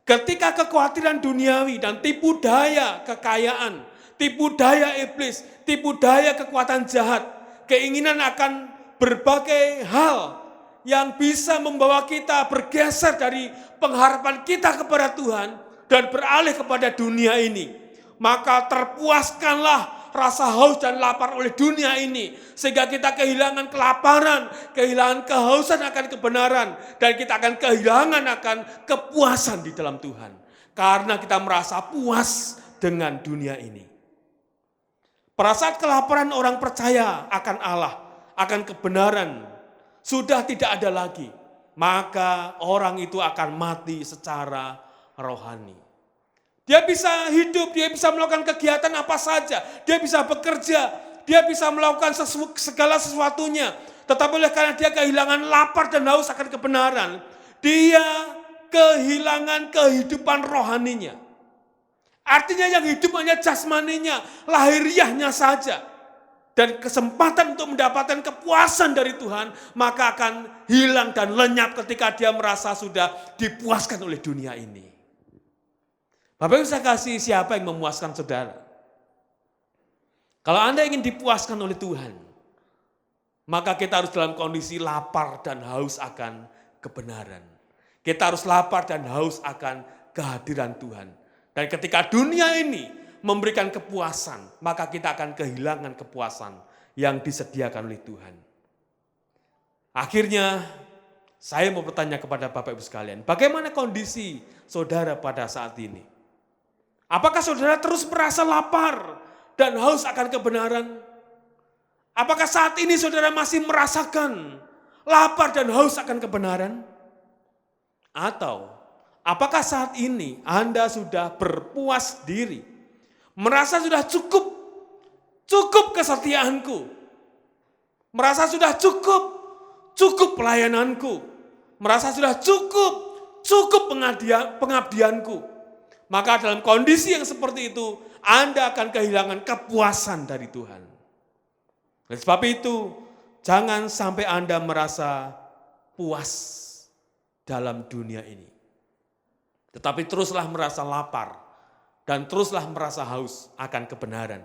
Ketika kekhawatiran duniawi dan tipu daya kekayaan, tipu daya iblis, tipu daya kekuatan jahat, keinginan akan berbagai hal yang bisa membawa kita bergeser dari pengharapan kita kepada Tuhan dan beralih kepada dunia ini. Maka terpuaskanlah rasa haus dan lapar oleh dunia ini. Sehingga kita kehilangan kelaparan, kehilangan kehausan akan kebenaran. Dan kita akan kehilangan akan kepuasan di dalam Tuhan. Karena kita merasa puas dengan dunia ini. Pada saat kelaparan orang percaya akan Allah, akan kebenaran, sudah tidak ada lagi. Maka orang itu akan mati secara rohani. Dia bisa hidup, dia bisa melakukan kegiatan apa saja. Dia bisa bekerja, dia bisa melakukan segala sesuatunya. Tetapi oleh karena dia kehilangan lapar dan haus akan kebenaran, dia kehilangan kehidupan rohaninya. Artinya yang hidup hanya jasmaninya, lahiriahnya saja. Dan kesempatan untuk mendapatkan kepuasan dari Tuhan, maka akan hilang dan lenyap ketika dia merasa sudah dipuaskan oleh dunia ini. Bapak Ibu saya kasih, siapa yang memuaskan saudara? Kalau Anda ingin dipuaskan oleh Tuhan, maka kita harus dalam kondisi lapar dan haus akan kebenaran. Kita harus lapar dan haus akan kehadiran Tuhan. Dan ketika dunia ini memberikan kepuasan, maka kita akan kehilangan kepuasan yang disediakan oleh Tuhan. Akhirnya, saya mau bertanya kepada Bapak Ibu sekalian, bagaimana kondisi saudara pada saat ini? Apakah saudara terus merasa lapar dan haus akan kebenaran? Apakah saat ini saudara masih merasakan lapar dan haus akan kebenaran? Atau apakah saat ini Anda sudah berpuas diri? Merasa sudah cukup kesetiaanku. Merasa sudah cukup pelayananku. Merasa sudah cukup pengabdianku. Maka dalam kondisi yang seperti itu, Anda akan kehilangan kepuasan dari Tuhan. Oleh sebab itu, jangan sampai Anda merasa puas dalam dunia ini. Tetapi teruslah merasa lapar dan teruslah merasa haus akan kebenaran.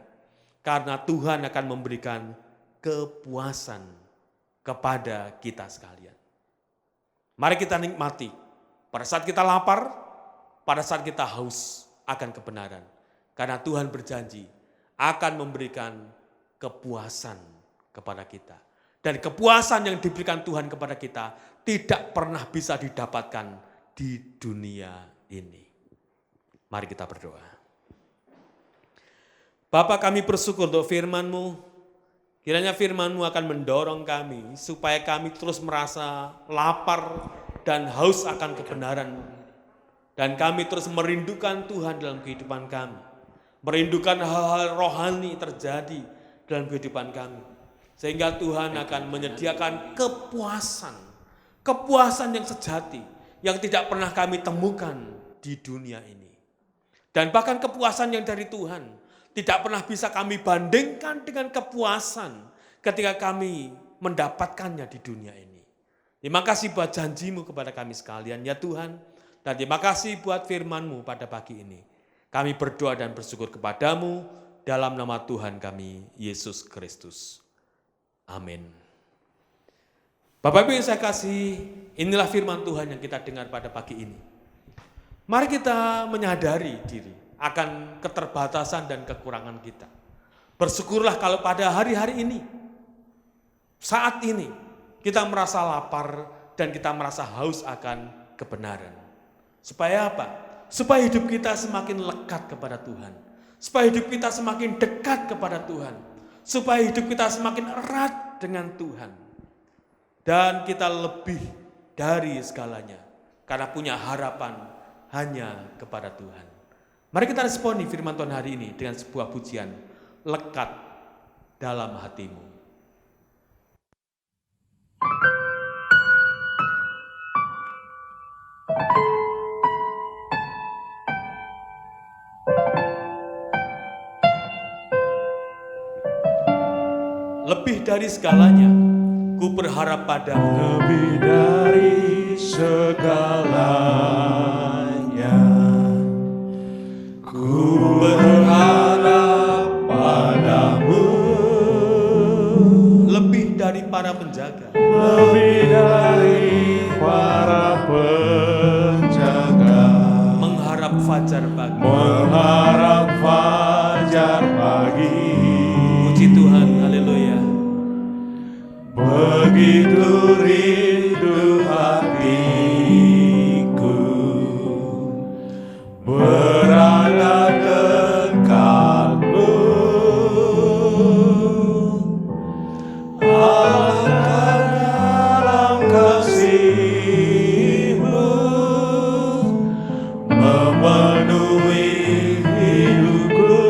Karena Tuhan akan memberikan kepuasan kepada kita sekalian. Mari kita nikmati pada saat kita lapar, pada saat kita haus akan kebenaran. Karena Tuhan berjanji akan memberikan kepuasan kepada kita. Dan kepuasan yang diberikan Tuhan kepada kita tidak pernah bisa didapatkan di dunia ini. Mari kita berdoa. Bapa, kami bersyukur untuk firman-Mu. Kiranya firman-Mu akan mendorong kami supaya kami terus merasa lapar dan haus akan kebenaran-Mu. Dan kami terus merindukan Tuhan dalam kehidupan kami. Merindukan hal-hal rohani terjadi dalam kehidupan kami. Sehingga Tuhan akan menyediakan kepuasan. Kepuasan yang sejati. Yang tidak pernah kami temukan di dunia ini. Dan bahkan kepuasan yang dari Tuhan tidak pernah bisa kami bandingkan dengan kepuasan ketika kami mendapatkannya di dunia ini. Terima kasih buat janji-Mu kepada kami sekalian ya Tuhan. Dan terima kasih buat firman-Mu pada pagi ini. Kami berdoa dan bersyukur kepadamu dalam nama Tuhan kami, Yesus Kristus. Amin. Bapak Ibu yang saya kasih, inilah firman Tuhan yang kita dengar pada pagi ini. Mari kita menyadari diri akan keterbatasan dan kekurangan kita. Bersyukurlah kalau pada hari-hari ini, saat ini, kita merasa lapar dan kita merasa haus akan kebenaran. Supaya apa? Supaya hidup kita semakin lekat kepada Tuhan. Supaya hidup kita semakin dekat kepada Tuhan. Supaya hidup kita semakin erat dengan Tuhan. Dan kita lebih dari segalanya. Karena punya harapan hanya kepada Tuhan. Mari kita responi firman Tuhan hari ini dengan sebuah pujian. Lekat dalam hatimu. Lebih dari segalanya, ku berharap padamu. Lebih dari segalanya, ku berharap padamu. Lebih dari para penjaga. Lebih dari para penjaga, Mengharap fajar pagi. mengharap fajar pagi. Puji Tuhan, haleluya. Begitu rindu hatiku berada dekatmu, akan dalam kasih-Mu memenuhi hidupku.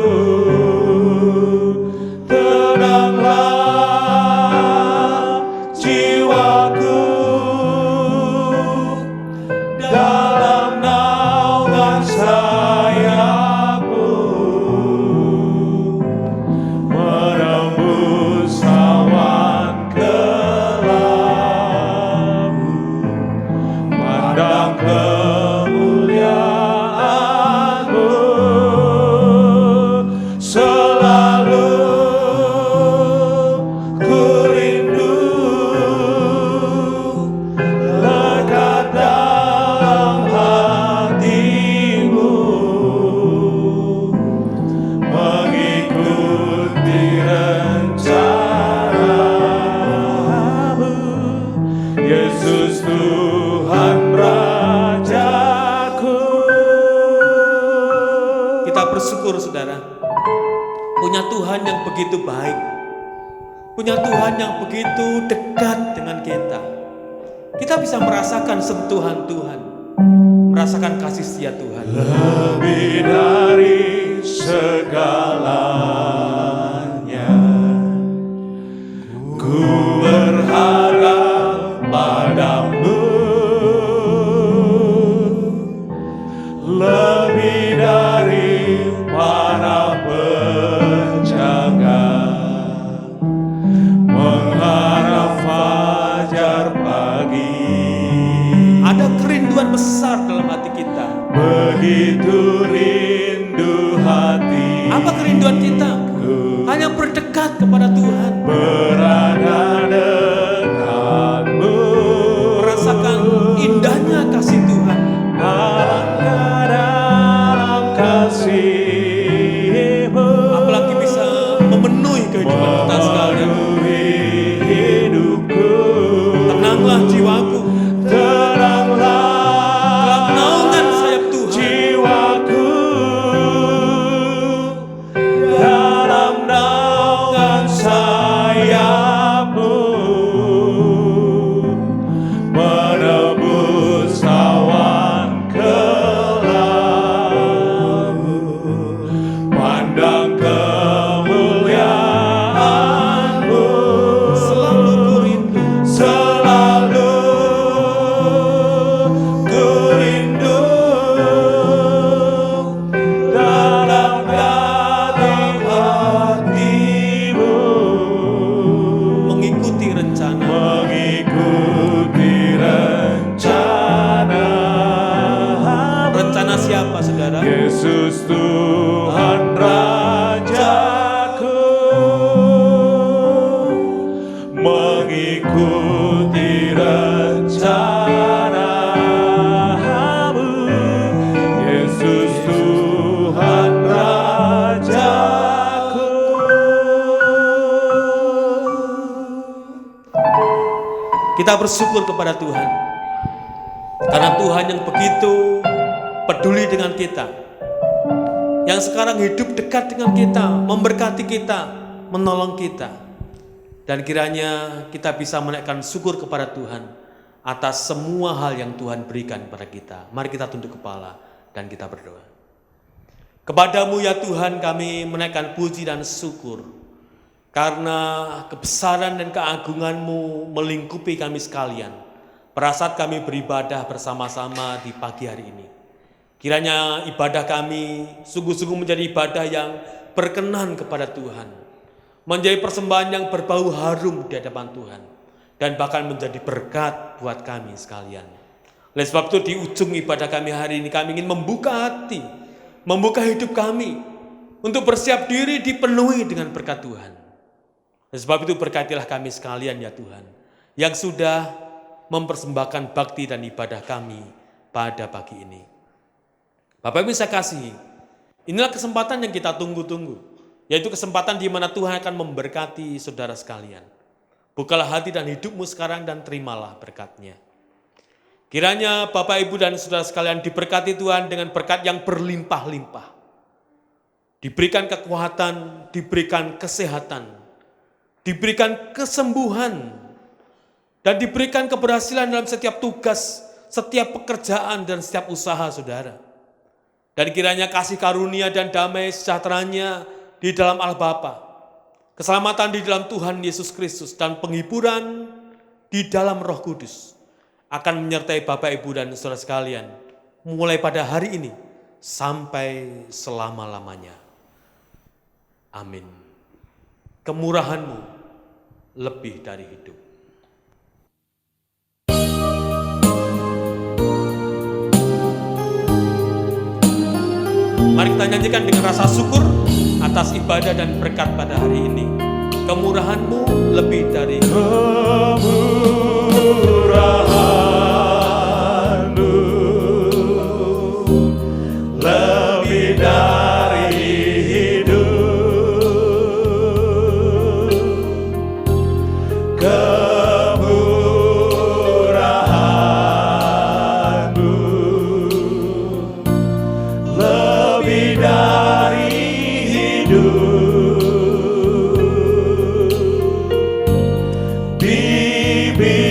Tenanglah jiwaku dalam naungan sayap-Mu, menembus awan kelabu, pandang kemuliaan-Mu selalu. Ku rindu lekat dalam hati-Mu, mengikuti rencana-Mu, Yesus Tuhan Rajaku. Kita bersyukur saudara, punya Tuhan yang begitu baik. Punya Tuhan yang begitu dekat dengan kita. Kita bisa merasakan sentuhan Tuhan. Merasakan kasih setia Tuhan. Lebih dari segalanya, ku berharap padamu. Lebih dari para penjaga, mengharap fajar pagi. Ada kerinduan besar dalam hati kita. begitu rindu hati. Apa kerinduan kita? Hanya berdekat kepada Tuhan, Berada dekatmu, merasakan indahnya kasih Tuhan. Bangga dalam kasih-Mu, Apalagi bisa memenuhi kehidupan kita sekalian. memenuhi hidupku. Tenanglah jiwaku, Tenanglah dalam naungan sayap Tuhan. jiwaku, dalam naungan sayap-Mu, menebus awan kelabu. Pandang kemuliaan-Mu, Selalu ku rindu, selalu ku rindu dalam dalam hati-Mu, mengikuti rencana. mengikuti rencana-Mu. Rencana siapa, saudara? Yesus Tuhan Rajaku, mengikuti rencana-Mu. Yesus Tuhan Rajaku. Kita bersyukur kepada Tuhan, karena Tuhan yang begitu peduli dengan kita, yang sekarang hidup dekat dengan kita, memberkati kita, menolong kita. Dan kiranya kita bisa menaikkan syukur kepada Tuhan atas semua hal yang Tuhan berikan kepada kita. Mari kita tunduk kepala dan kita berdoa. Kepadamu ya Tuhan kami menaikkan puji dan syukur, karena kebesaran dan keagungan-Mu melingkupi kami sekalian pada saat kami beribadah bersama-sama di pagi hari ini. Kiranya ibadah kami sungguh-sungguh menjadi ibadah yang berkenan kepada Tuhan, menjadi persembahan yang berbau harum di hadapan Tuhan, dan bahkan menjadi berkat buat kami sekalian. Oleh sebab itu di ujung ibadah kami hari ini kami ingin membuka hati, membuka hidup kami untuk bersiap diri dipenuhi dengan berkat Tuhan. Oleh sebab itu berkatilah kami sekalian ya Tuhan, yang sudah mempersembahkan bakti dan ibadah kami pada pagi ini. Bapak Ibu saya kasihi, inilah kesempatan yang kita tunggu-tunggu, yaitu kesempatan di mana Tuhan akan memberkati saudara sekalian. Bukalah hati dan hidupmu sekarang dan terimalah berkat-Nya. Kiranya Bapak Ibu dan saudara sekalian diberkati Tuhan dengan berkat yang berlimpah-limpah. Diberikan kekuatan, diberikan kesehatan, diberikan kesembuhan, dan diberikan keberhasilan dalam setiap tugas, setiap pekerjaan, dan setiap usaha saudara. Dan kiranya kasih karunia dan damai sejahtera-Nya di dalam Allah Bapa, keselamatan di dalam Tuhan Yesus Kristus, dan penghiburan di dalam Roh Kudus akan menyertai Bapak Ibu dan saudara sekalian mulai pada hari ini sampai selama-lamanya. Amin. Kemurahan-Mu lebih dari hidup. Mari kita nyanyikan dengan rasa syukur atas ibadah dan berkat pada hari ini. Kemurahan-Mu lebih dari Kemurahan-Mu lebih dari hidup. Kemurahan-Mu lebih dari hidup. Bibir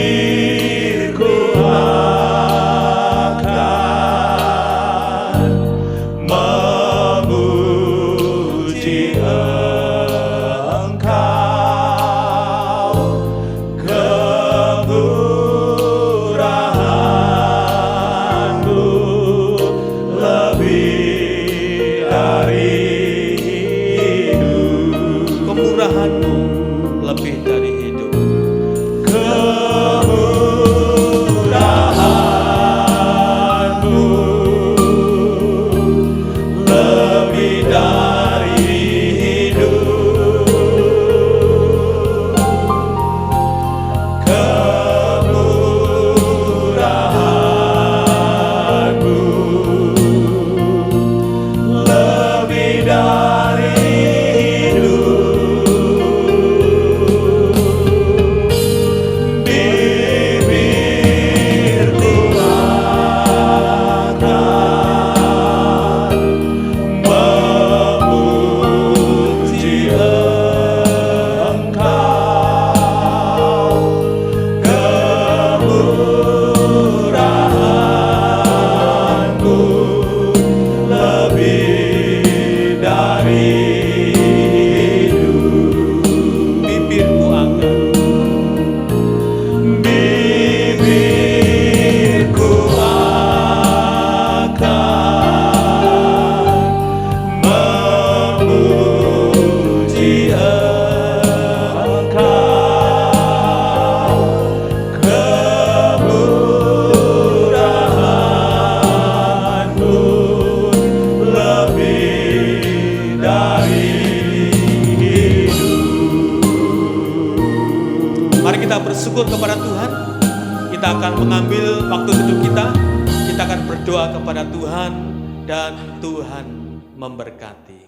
mengambil waktu teduh kita akan berdoa kepada Tuhan dan Tuhan memberkati.